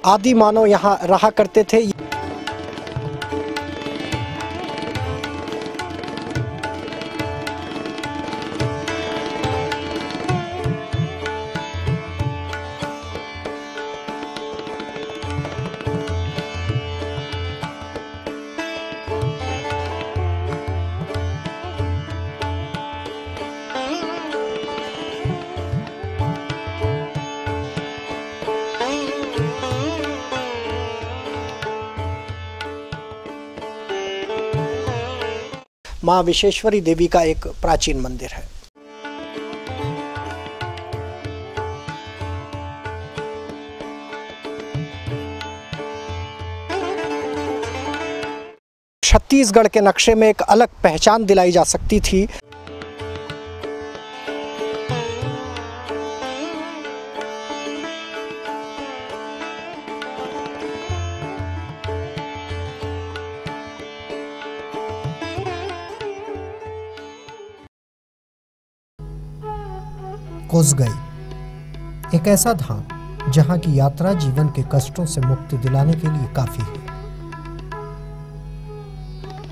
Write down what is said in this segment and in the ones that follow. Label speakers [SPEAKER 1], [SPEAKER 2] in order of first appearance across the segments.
[SPEAKER 1] आदि मानव यहाँ रहा करते थे। माँ विश्वेश्वरी देवी का एक प्राचीन मंदिर है। छत्तीसगढ़ के नक्शे में एक अलग पहचान दिलाई जा सकती थी। कोसगाई एक ऐसा धाम जहां की यात्रा जीवन के कष्टों से मुक्ति दिलाने के लिए काफी है।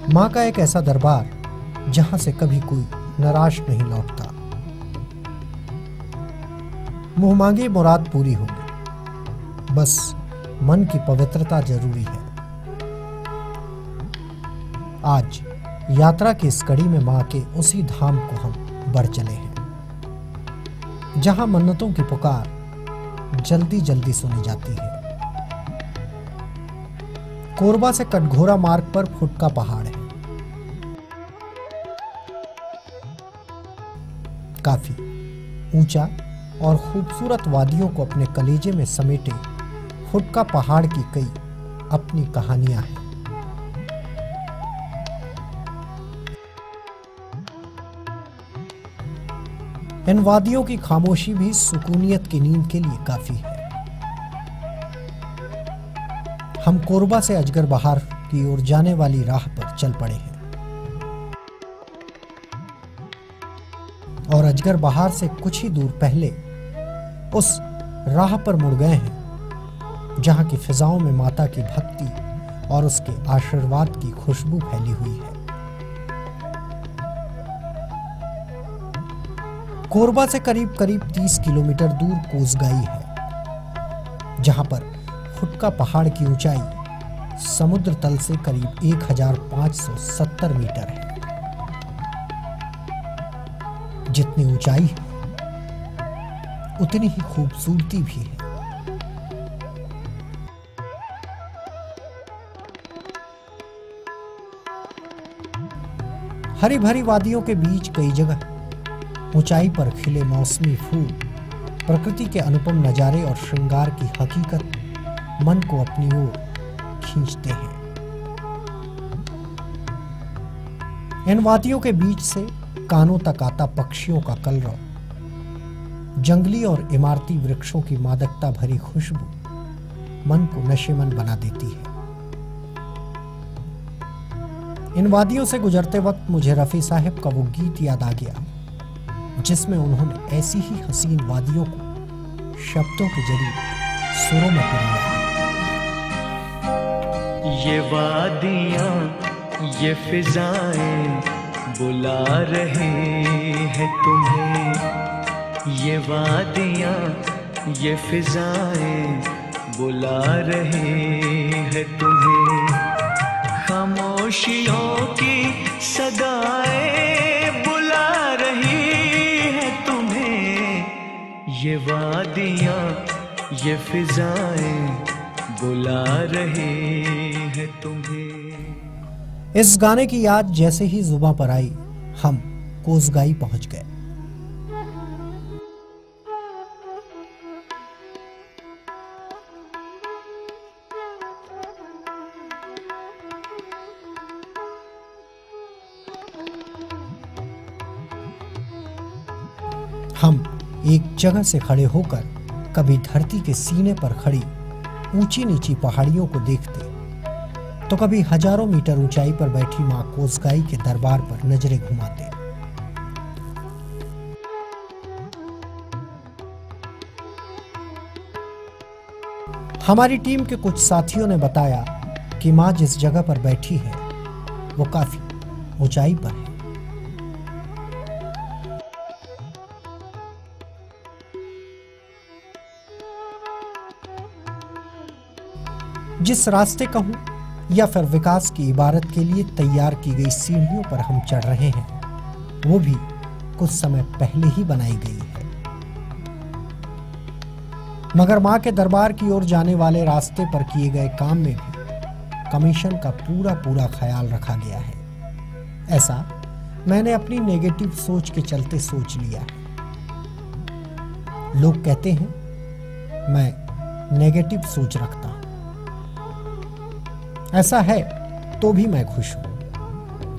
[SPEAKER 1] मां का एक ऐसा दरबार जहां से कभी कोई निराश नहीं लौटता। मुंह मांगी मुराद पूरी होगी, बस मन की पवित्रता जरूरी है। आज यात्रा की इस कड़ी में मां के उसी धाम को हम बढ़ चले हैं जहां मन्नतों की पुकार जल्दी जल्दी सुनी जाती है। कोरबा से कटघोरा मार्ग पर फुटका पहाड़ है। काफी ऊंचा और खूबसूरत वादियों को अपने कलेजे में समेटे फुटका पहाड़ की कई अपनी कहानियां हैं। इन वादियों की खामोशी भी सुकूनियत की नींद के लिए काफी है। हम कोरबा से अजगर बहार की ओर जाने वाली राह पर चल पड़े हैं और अजगर बहार से कुछ ही दूर पहले उस राह पर मुड़ गए हैं जहां की फिजाओं में माता की भक्ति और उसके आशीर्वाद की खुशबू फैली हुई है। कोरबा से करीब करीब 30 किलोमीटर दूर कोसगाई है जहां पर फुटका पहाड़ की ऊंचाई समुद्र तल से करीब 1570 मीटर है। जितनी ऊंचाई है उतनी ही खूबसूरती भी है। हरी भरी वादियों के बीच कई जगह ऊंचाई पर खिले मौसमी फूल प्रकृति के अनुपम नजारे और श्रृंगार की हकीकत मन को अपनी ओर खींचते हैं। इन वादियों के बीच से कानों तक आता पक्षियों का कलरव, जंगली और इमारती वृक्षों की मादकता भरी खुशबू मन को नशेमंद बना देती है। इन वादियों से गुजरते वक्त मुझे रफी साहब का वो गीत याद आ गया जिसमें उन्होंने ऐसी ही हसीन वादियों को शब्दों के जरिए सुरों में पिरोया।
[SPEAKER 2] ये वादियां ये फिजाएं बुला रही है तुम्हें। ये वादियां ये फिजाएं बुला रही है तुम्हें। खामोशियों की सदाएं बुला रही है तुम्हें। ये वादियां ये फिजाएं बुला रही है तुम्हें।
[SPEAKER 1] इस गाने की याद जैसे ही जुबां पर आई हम कोसगाई पहुंच गए। हम एक जगह से खड़े होकर कभी धरती के सीने पर खड़ी ऊंची नीची पहाड़ियों को देखते तो कभी हजारों मीटर ऊंचाई पर बैठी मां कोसगाई के दरबार पर नजरें घुमाते। हमारी टीम के कुछ साथियों ने बताया कि मां जिस जगह पर बैठी है वो काफी ऊंचाई पर है। जिस रास्ते कहूं या फिर विकास की इबारत के लिए तैयार की गई सीढ़ियों पर हम चढ़ रहे हैं, वो भी कुछ समय पहले ही बनाई गई है। मगर मां के दरबार की ओर जाने वाले रास्ते पर किए गए काम में भी कमीशन का पूरा ख्याल रखा गया है। ऐसा मैंने अपनी नेगेटिव सोच के चलते सोच लिया है। लोग कहते हैं मैं नेगेटिव सोच रखता हूं। ऐसा है तो भी मैं खुश हूं,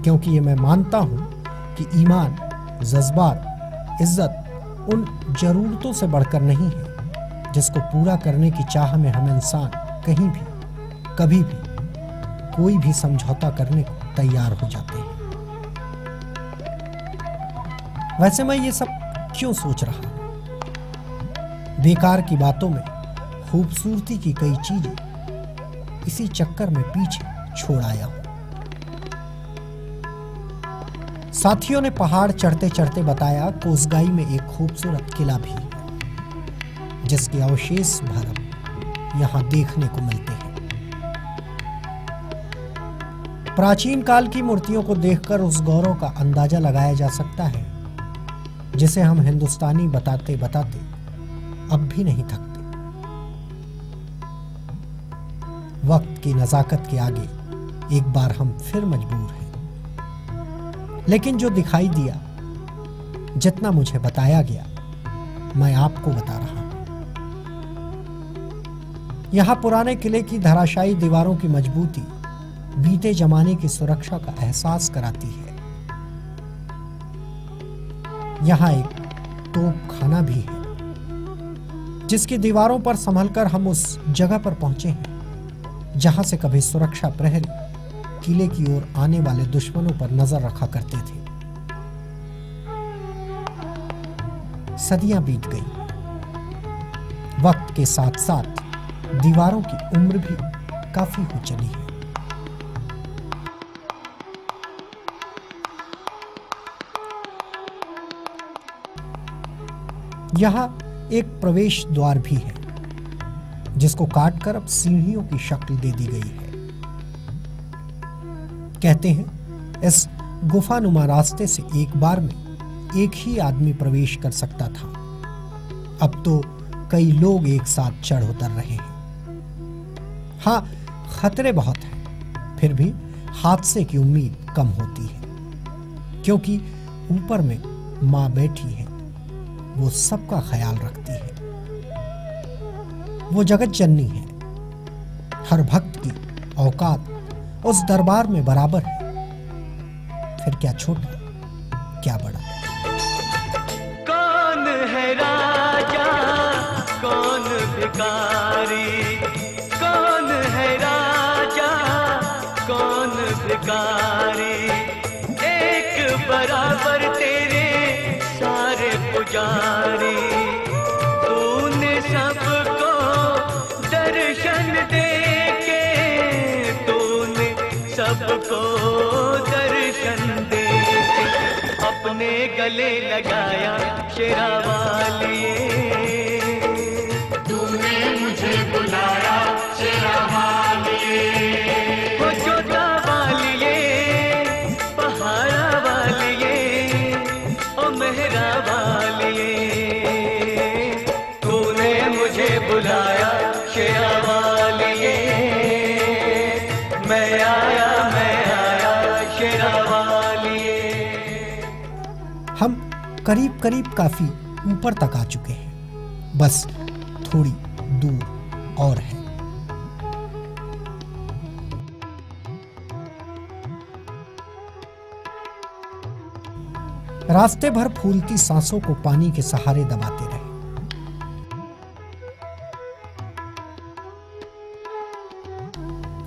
[SPEAKER 1] क्योंकि ये मैं मानता हूं कि ईमान, जज्बात, इज्जत उन जरूरतों से बढ़कर नहीं है जिसको पूरा करने की चाह में हम इंसान कहीं भी, कभी भी, कोई भी समझौता करने को तैयार हो जाते हैं। वैसे मैं ये सब क्यों सोच रहा हूं? बेकार की बातों में खूबसूरती की कई चीजें इसी चक्कर में पीछे छोड़ आया हूं। साथियों ने पहाड़ चढ़ते चढ़ते बताया कोसगाई में एक खूबसूरत किला भी है, जिसके अवशेष भर यहां देखने को मिलते हैं। प्राचीन काल की मूर्तियों को देखकर उस गौरव का अंदाजा लगाया जा सकता है जिसे हम हिंदुस्तानी बताते बताते अब भी नहीं थकते। वक्त की नजाकत के आगे एक बार हम फिर मजबूर हैं। लेकिन जो दिखाई दिया, जितना मुझे बताया गया, मैं आपको बता रहा हूं। यहां पुराने किले की धराशायी दीवारों की मजबूती बीते जमाने की सुरक्षा का एहसास कराती है। यहां एक तोपखाना भी है, जिसकी दीवारों पर संभलकर हम उस जगह पर पहुंचे हैं जहां से कभी सुरक्षा प्रहरी किले की ओर आने वाले दुश्मनों पर नजर रखा करते थे। सदियां बीत गई। वक्त के साथ साथ दीवारों की उम्र भी काफी हो चली है। यहां एक प्रवेश द्वार भी है, जिसको काटकर अब सीढ़ियों की शक्ल दे दी गई है। कहते हैं इस गुफानुमा रास्ते से एक बार में एक ही आदमी प्रवेश कर सकता था। अब तो कई लोग एक साथ चढ़ उतर रहे हैं। हाँ, खतरे बहुत हैं, फिर भी हादसे की उम्मीद कम होती है, क्योंकि ऊपर में मां बैठी है, वो सबका ख्याल रखती है। वो जगत जननी है। हर भक्त की औकात उस दरबार में बराबर है। फिर क्या छोटा, क्या बड़ा।
[SPEAKER 2] कौन है राजा, कौन भिखारी, कौन है राजा, कौन भिखारी, एक बराबर तेरे सारे पुजारी। तूने सबको दर्शन देके, तूने सबको दर्शन देके अपने गले लगाया शेरा वालिए।
[SPEAKER 3] तूने मुझे बुलाया शेरा वालिए,
[SPEAKER 2] वो जोता वालिए, पहाड़ा वालिए, ओ मेहरा वालिए। तूने मुझे बुलाया शेरा वालिए, मैं आया शेरा वालिए।
[SPEAKER 1] हम करीब करीब काफी ऊपर तक आ चुके हैं, बस थोड़ी दूर और है। रास्ते भर फूलती सांसों को पानी के सहारे दबाते रहे।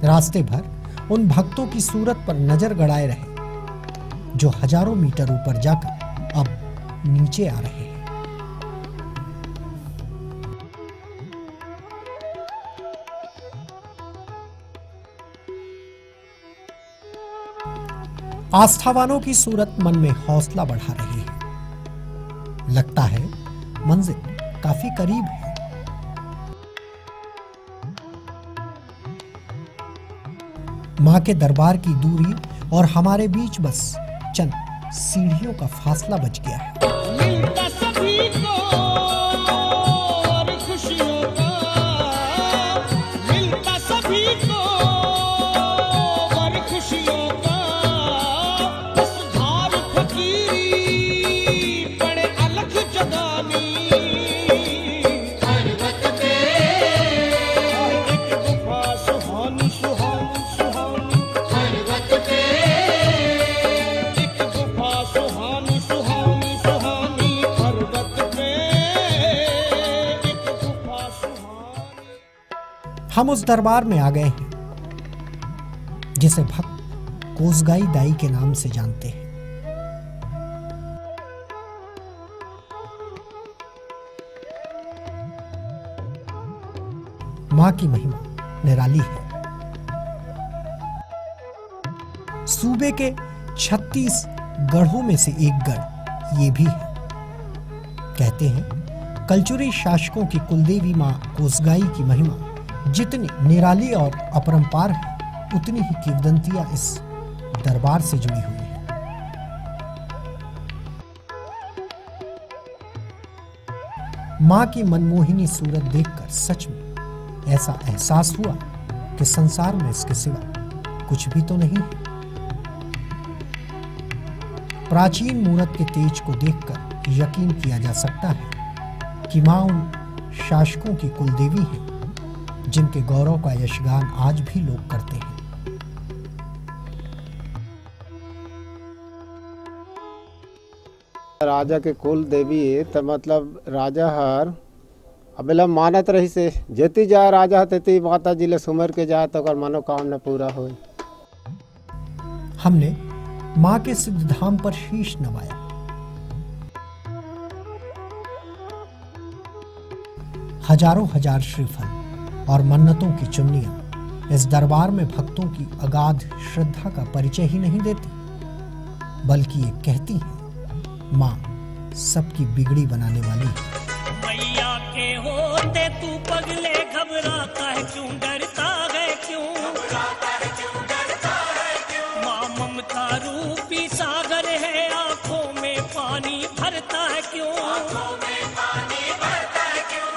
[SPEAKER 1] रास्ते भर उन भक्तों की सूरत पर नजर गड़ाए रहे जो हजारों मीटर ऊपर जाकर अब नीचे आ रहे हैं। आस्थावानों की सूरत मन में हौसला बढ़ा रही है। लगता है मंजिल काफी करीब है। मां के दरबार की दूरी और हमारे बीच बस चंद सीढ़ियों का फासला बच गया है।
[SPEAKER 4] मिलता सभी को और खुशियों का, मिलता सभी को और खुशियों का, बस धार फकीरी पड़े अलग जगानी, पर्वत पे एक गुफा सुहानी सुहानी सुहानी, पर्वत पे एक गुफा सुहानी सुहानी सुहानी, पर्वत पे एक गुफा सुहानी।
[SPEAKER 1] हम उस दरबार में आ गए हैं जिसे भक्त कोसगाई दाई के नाम से जानते हैं। मां की महिमा निराली है। सूबे के 36 गढ़ों में से एक गढ़ ये भी है। कहते हैं कलचुरी शासकों की कुलदेवी मां कोसगाई की महिमा जितनी निराली और अपरंपार है, उतनी ही किंवदंतियां इस दरबार से जुड़ी हुई हैं। मां की मनमोहिनी सूरत देखकर सच में ऐसा एहसास हुआ कि संसार में इसके सिवा कुछ भी तो नहीं है। प्राचीन मूरत के तेज को देखकर यकीन किया जा सकता है कि मां उन शासकों की कुलदेवी है जिनके गौरव का यशगान आज भी लोग करते हैं।
[SPEAKER 5] राजा के कुल देवी है तो मतलब राजा हर अबेला मानत रही से जेती जाए राजा तेती माता जी ले सुमर के जाए तो मनोकामना पूरा हो।
[SPEAKER 1] हमने मां के सिद्ध धाम पर शीश नवाया। हजारों हजार श्रीफल और मन्नतों की चुन्नियां इस दरबार में भक्तों की अगाध श्रद्धा का परिचय ही नहीं देती, बल्कि ये कहती है मां सबकी बिगड़ी बनाने वाली है।
[SPEAKER 4] मैया के होते तू पगले घबराता है क्यों, डरता है क्यों, मां ममता रूपी सागर है, आंखों में पानी भरता है क्यों,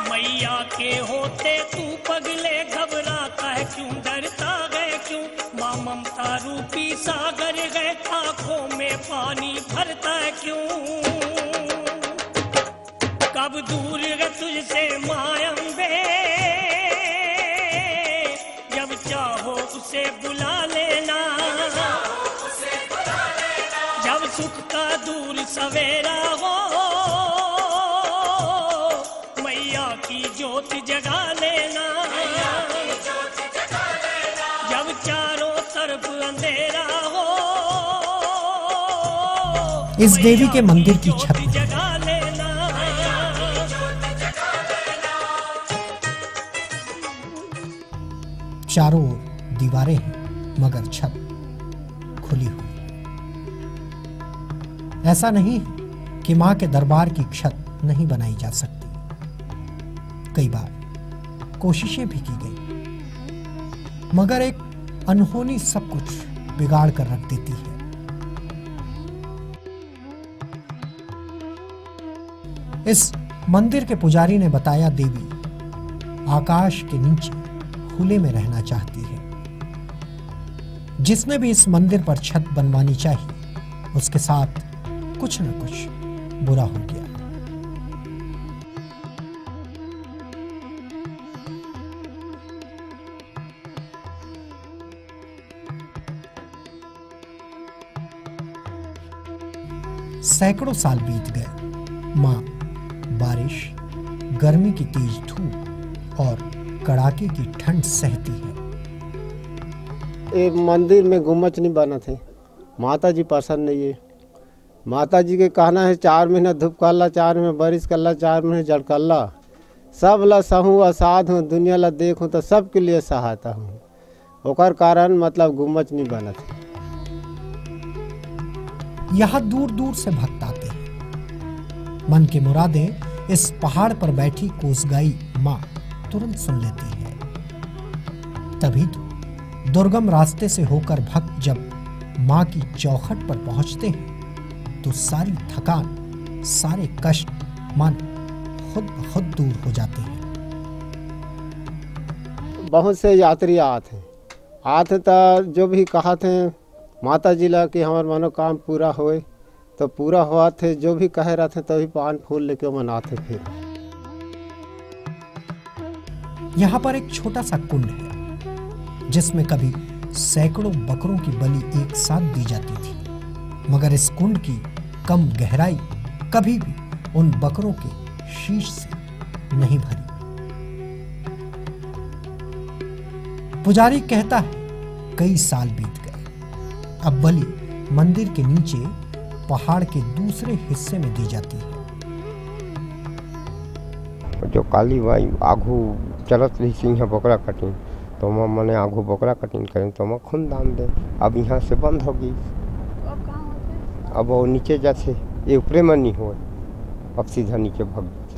[SPEAKER 4] मैया के होते तू पगले घबराता है क्यों, डरता है क्यों, मां ममता रूपी सागर है, आंखों में पानी भरता है क्यों। कब दूर है तुझसे मायंबे, जब चाहो उसे बुला लेना, जब सुख का दूर सवेरा हो, मैया की ज्योत जगा लेना, जब चारों तरफ अंधेरा हो,
[SPEAKER 1] इस देवी के मंदिर की छत में
[SPEAKER 4] जगा लेना।
[SPEAKER 1] चारों ओर दीवारें हैं मगर छत खुली हुई है। ऐसा नहीं है कि मां के दरबार की छत नहीं बनाई जा सकती। कई बार कोशिशें भी की गई मगर एक अनहोनी सब कुछ बिगाड़ कर रख देती है। इस मंदिर के पुजारी ने बताया देवी आकाश के नीचे खुले में रहना चाहती है। जिसने भी इस मंदिर पर छत बनवानी चाहिए उसके साथ कुछ न कुछ बुरा हो गया। सैकड़ों साल बीत गए। मां बारिश, गर्मी की तेज धूप और कड़ाके की ठंड सहती है।
[SPEAKER 5] एक मंदिर में गुम्बज नहीं बना थे, माता जी पसंद नहीं है। माता जी के कहना है 4 महीना धूप कल्ला, 4 महीने बारिश कल्ला, 4 महीने जड़ कल्ला, सब ला सहूँ असाध हूँ, दुनिया ला देखूँ तो सबके लिए सहायता हूँ। ओकर कारण मतलब गुम्बज नहीं बना थे।
[SPEAKER 1] यहाँ दूर दूर से भक्त आते हैं। मन की मुरादें इस पहाड़ पर बैठी कोसगाई माँ तुरंत सुन लेती है। तभी तो दुर्गम रास्ते से होकर भक्त जब माँ की चौखट पर पहुंचते हैं तो सारी थकान, सारे कष्ट मन खुद ब खुद दूर हो जाते हैं।
[SPEAKER 5] बहुत से यात्री आते तो जो भी कहा थे माता जी ला कि हमार मनोकाम पूरा होए, तो पूरा हुआ थे। जो भी कह रहे थे तभी पान फूल लेके मनाते फिर।
[SPEAKER 1] यहाँ पर एक छोटा सा कुंड है जिसमें कभी सैकड़ों बकरों की बलि एक साथ दी जाती थी, मगर इस कुंड की कम गहराई कभी भी उन बकरों के शीश से नहीं भरी। पुजारी कहता है कई साल बीत गए, अब बलि मंदिर के नीचे पहाड़ के दूसरे हिस्से में दी जाती है।
[SPEAKER 6] जो काली माई आगू चलत रही सिंह बकरा कटिन, तो मैं मने आगू बकरा कटिन करें तो मैं खून दान दे। अब यहाँ से बंद होगी, अब वो नीचे जाते, ये ऊपरे में नहीं हो, अब सीधा नीचे भाग जाते।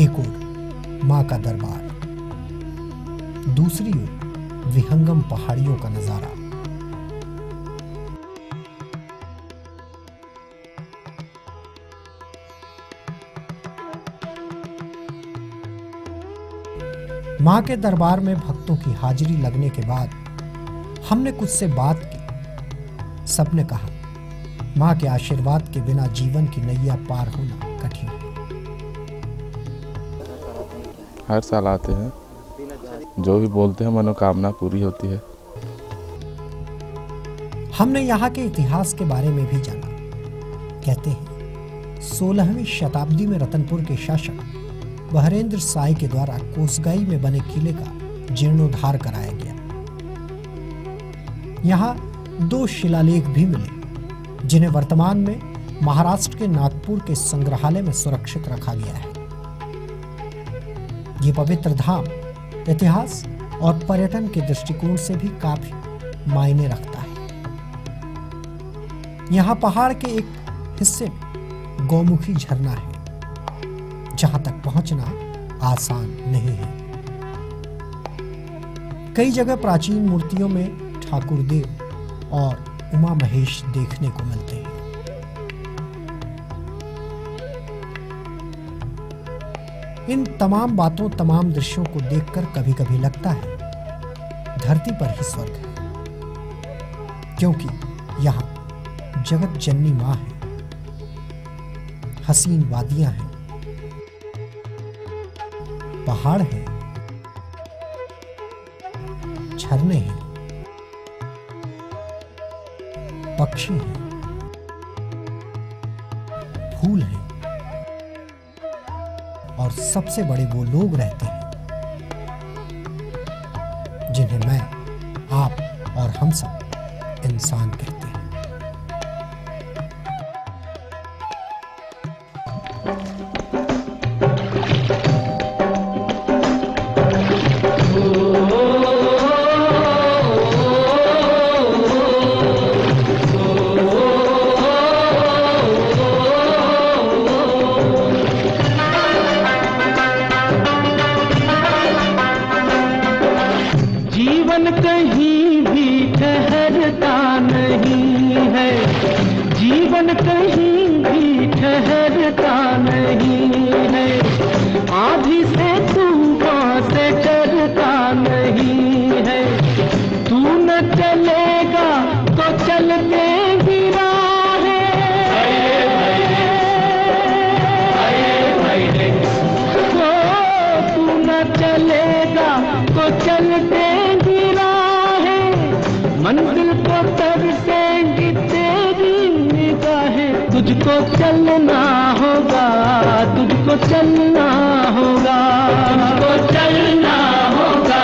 [SPEAKER 1] एक ओर माँ का दरबार, दूसरी ओर विहंगम पहाड़ियों का नजारा। माँ के दरबार में भक्तों की हाजिरी लगने के बाद हमने कुछ से बात की। सबने कहा माँ के आशीर्वाद के बिना जीवन की नैया पार होना कठिन है।
[SPEAKER 7] हर साल आते हैं, जो भी बोलते हैं मनोकामना पूरी होती है।
[SPEAKER 1] हमने यहाँ के इतिहास के बारे में भी जाना। कहते हैं 16वीं शताब्दी में रतनपुर के शासक बहरेंद्र साय के द्वारा कोसगाई में बने किले का जीर्णोद्धार कराया गया। यहाँ 2 शिलालेख भी मिले जिन्हें वर्तमान में महाराष्ट्र के नागपुर के संग्रहालय में सुरक्षित रखा गया है। ये पवित्र धाम इतिहास और पर्यटन के दृष्टिकोण से भी काफी मायने रखता है। यहाँ पहाड़ के एक हिस्से में गौमुखी झरना है जहां तक पहुंचना आसान नहीं है। कई जगह प्राचीन मूर्तियों में ठाकुर देव और उमा महेश देखने को मिलते हैं। इन तमाम बातों, तमाम दृश्यों को देखकर कभी कभी लगता है धरती पर ही स्वर्ग है, क्योंकि यहाँ जगत जननी माँ है, हसीन वादियां हैं, पहाड़ हैं, झरने हैं, पक्षी हैं, फूल हैं और सबसे बड़े वो लोग रहते हैं जिन्हें मैं, आप और हम सब इंसान कहते हैं।
[SPEAKER 2] जीवन कहीं भी ठहरता नहीं है, जीवन कहीं भी ठहरता नहीं है, आधी से तूफान से डरता नहीं है, तू न चलेगा तो चलते गिरा है, तू न चलेगा तो चलते मंजिल को तरसेंगी तेरी निगाहें, तुझको चलना होगा, तुझको चलना होगा, तुझको चलना होगा,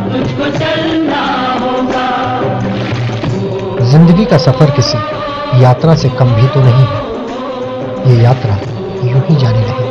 [SPEAKER 2] तुझको चलना होगा।
[SPEAKER 1] जिंदगी का सफर किसी यात्रा से कम भी तो नहीं है, ये यात्रा यूं ही जारी रहेगी।